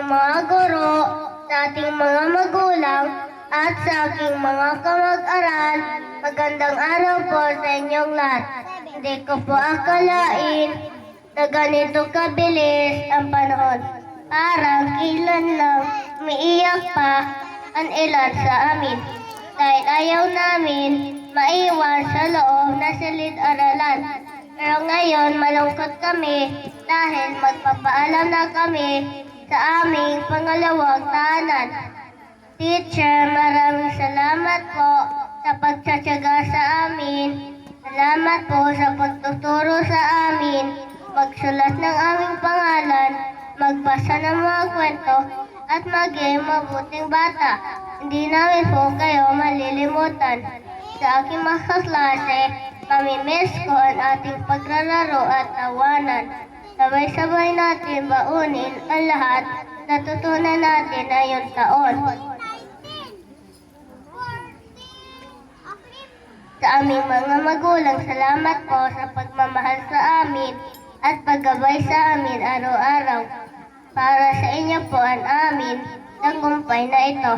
mga guro, sa ating mga magulang, at sa aking mga kamag-aral. Magandang araw po sa inyong lahat. Hindi ko po akalain na ganito kabilis ang panahon. Parang kailan lang umiiyak pa ang ilan sa amin. Dahil ayaw namin maiwan sa loob na silid-aralan. Pero ngayon malungkot kami dahil magpapaalam na kami sa aming pangalawang tahanan. Teacher, maraming salamat po sa pagtsatsaga sa amin. Salamat po sa pagtuturo sa amin, magsulat ng aming pangalan, magbasa ng mga kwento, at maging mabuting bata. Hindi namin po kayo malilimutan. Sa aking mga kaklase, mamimiss ko ang ating paglalaro at tawanan. Sabay-sabay natin baunin ang lahat na natutunan natin ngayong taon. Sa aming mga magulang, salamat po sa pagmamahal sa amin at paggabay sa amin araw-araw. Para sa inyo po ang amin tagumpay na ito.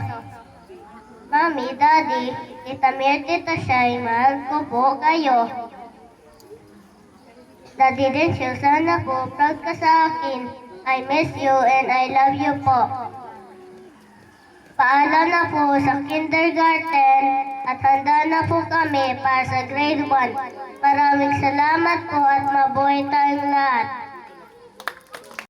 Mami, Daddy, Tita Mir, Tita Shai, mahal ko po kayo. Daddy Densyo, sana po proud ka sa akin. I miss you and I love you po. Paalam na po sa kindergarten at handa na po kami para sa grade 1. Maraming salamat po at mabuhay tayong lahat.